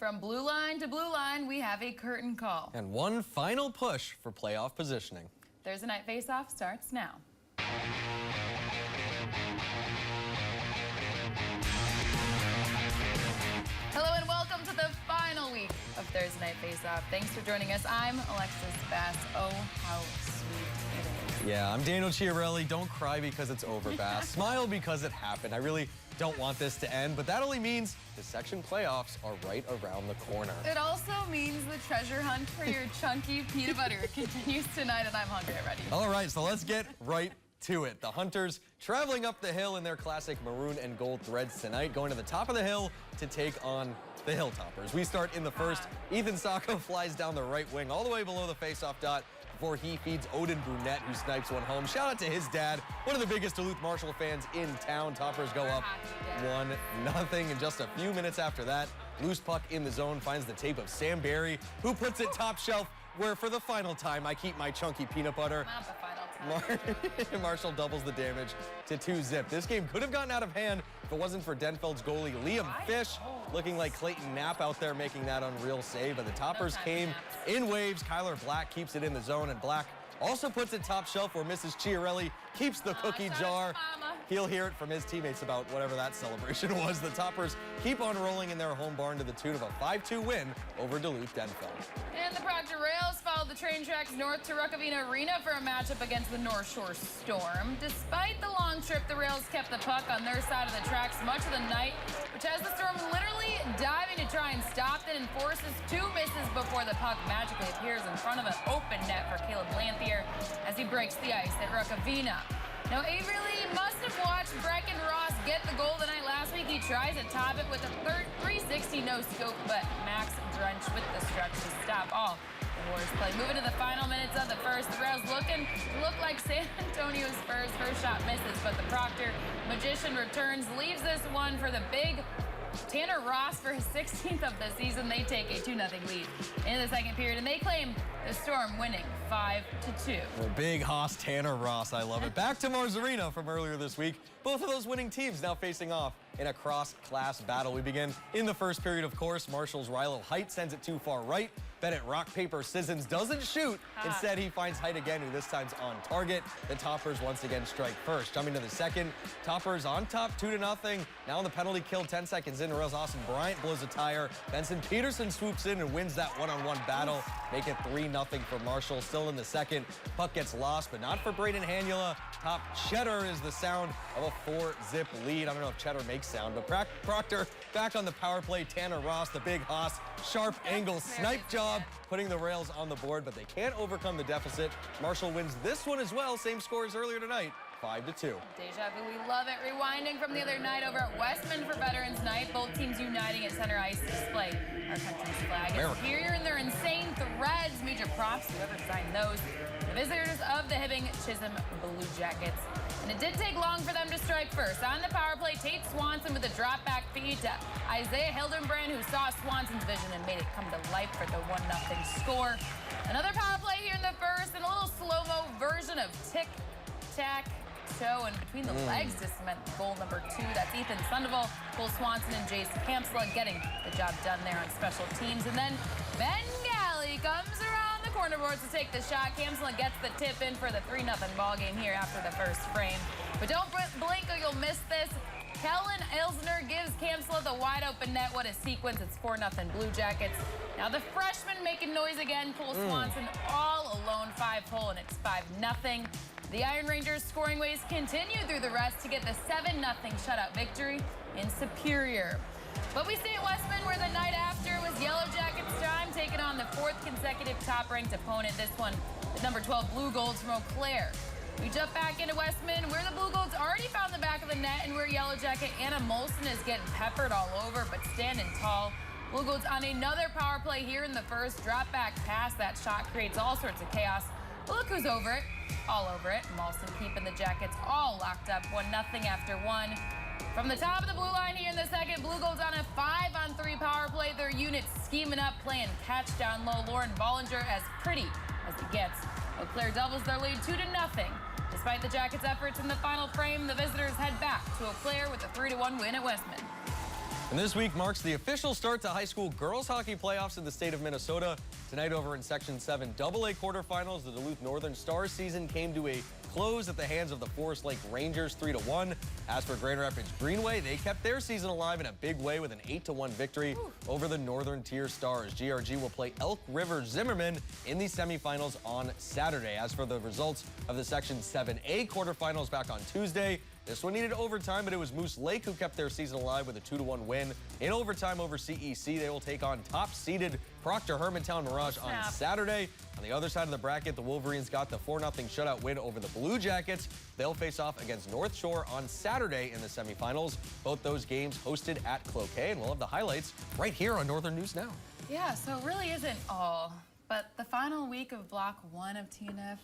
From blue line to blue line, we have a curtain call. And one final push for playoff positioning. Thursday Night Faceoff starts now. Hello and welcome to the final week of Thursday Night Faceoff. Thanks for joining us. I'm Alexis Bass. Oh, how sweet it is. Yeah, I'm Daniel Chiarelli. Don't cry because it's over, Bass. Smile because it happened. I really don't want this to end, but that only means the section playoffs are right around the corner. It also means the treasure hunt for your chunky peanut butter continues tonight, and I'm hungry already. All right, so let's get right to it. The Hunters traveling up the hill in their classic maroon and gold threads tonight, going to the top of the hill to take on the Hilltoppers. We start in the first. Ethan Sacco flies down the right wing all the way below the faceoff dot before he feeds Odin Brunette, who snipes one home. Shout out to his dad, one of the biggest Duluth Marshall fans in town. Toppers go up 1-0, and just a few minutes after that, loose puck in the zone finds the tape of Sam Barry, who puts it top shelf, where for the final time I keep my chunky peanut butter. Not the final time. Marshall doubles the damage to 2-0. This game could have gotten out of hand if it wasn't for Denfeld's goalie Liam Fish, looking like Clayton Knapp out there making that unreal save. But the Toppers came in waves. Kyler Black keeps it in the zone, and Black also puts it top shelf where Mrs. Chiarelli keeps the cookie jar. He'll hear it from his teammates about whatever that celebration was. The Toppers keep on rolling in their home barn to the tune of a 5-2 win over Duluth Denfeld. And the Proctor Rails followed the train tracks north to Ruckavina Arena for a matchup against the North Shore Storm. Despite the long trip, the Rails kept the puck on their side of the tracks much of the night, which has the Storm literally diving to try and stop it and forces two misses before the puck magically appears in front of an open net for Caleb Lanthier as he breaks the ice at Ruckavina. Now, Avery must have watched Brecken Ross get the goal the night last week. He tries to top it with a 360 no-scope, but Max Drench with the stretch to stop all the Warriors play. Moving to the final minutes of the first, the Rails look like San Antonio's first shot misses, but the Proctor Magician returns, leaves this one for the big Tanner Ross for his 16th of the season. They take a 2-0 lead in the second period, and they claim the Storm winning 5-2. Well, big hoss Tanner Ross, I love it. Back to Mars Arena from earlier this week. Both of those winning teams now facing off in a cross-class battle. We begin in the first period, of course. Marshall's Rilo Height sends it too far right. Bennett rock, paper, scissors doesn't shoot. Instead, he finds Height again, who this time's on target. The Toppers once again strike first. Jumping to the second, Toppers on top 2-0. Now on the penalty kill, 10 seconds in. Rails Austin Bryant blows a tire. Benson Peterson swoops in and wins that one-on-one battle. Make it 3-0 for Marshall. Still in the second, puck gets lost, but not for Braden Hanula. Top cheddar is the sound of a 4-zip lead. I don't know if cheddar makes sound, but Proctor back on the power play. Tanner Ross, the big hoss, sharp angle snipe job, putting the Rails on the board, but they can't overcome the deficit. Marshall wins this one as well. Same score as earlier tonight, 5-2. Deja vu, we love it. Rewinding from the other night over at Westman for Veterans Night. Both teams uniting at center ice to display our country's flag. It's superior in their insane threads. Major props to whoever signed those. The visitors of the Hibbing Chisholm Blue Jackets. And it did take long for them to strike first. On the power play, Tate Swanson with a drop back feed to Isaiah Hildenbrand, who saw Swanson's vision and made it come to life for the 1-0 score. Another power play here in the first, and a little slow-mo version of tic-tac-toe, and between the legs to cement goal number 2. That's Ethan Sandoval, Cole Swanson, and Jace Kamsla getting the job done there on special teams. And then Ben Galley comes around the corner boards to take the shot. Kamsla gets the tip in for the 3-0 ball game here after the first frame. But don't blink or you'll miss this. Kellen Ilsner gives Kamsla the wide open net. What a sequence. It's 4-0 Blue Jackets. Now the freshman making noise again. Cole Swanson all alone, 5-hole, and it's 5-0. The Iron Rangers scoring ways continue through the rest to get the 7-0 shutout victory in Superior. But we stay at Westman, where the night after was Yellow Jackets time, taking on the 4th consecutive top-ranked opponent. This one, the number 12 Blue Golds from Eau Claire. We jump back into Westman, where the Blue Golds already found the back of the net, and where Yellow Jacket Anna Molson is getting peppered all over, but standing tall. Blue Golds on another power play here in the first. Drop back pass. That shot creates all sorts of chaos. But look who's over it. All over it. Molson keeping the Jackets all locked up. 1-0 after one. From the top of the blue line here in the second, Blue Golds on a 5-on-3 power play. Their units scheming up, playing catch down low. Lauren Bollinger as pretty as it gets. Eau Claire doubles their lead 2-0. Despite the Jackets' efforts in the final frame, the visitors head back to Eau Claire with a 3-1 win at Westman. And this week marks the official start to high school girls hockey playoffs in the state of Minnesota. Tonight over in Section 7 AA quarterfinals, the Duluth Northern Stars season came to a close at the hands of the Forest Lake Rangers 3-1. As for Grand Rapids Greenway, they kept their season alive in a big way with an 8-1 victory over the Northern Tier Stars. GRG will play Elk River Zimmerman in the semifinals on Saturday. As for the results of the Section 7A quarterfinals back on Tuesday, this one needed overtime, but it was Moose Lake who kept their season alive with a 2-1 win. In overtime over CEC, they will take on top-seeded Proctor Hermantown Mirage on Saturday. On the other side of the bracket, the Wolverines got the 4-0 shutout win over the Blue Jackets. They'll face off against North Shore on Saturday in the semifinals. Both those games hosted at Cloquet, and we'll have the highlights right here on Northern News Now. Yeah, so it really isn't all, but the final week of Block 1 of TNF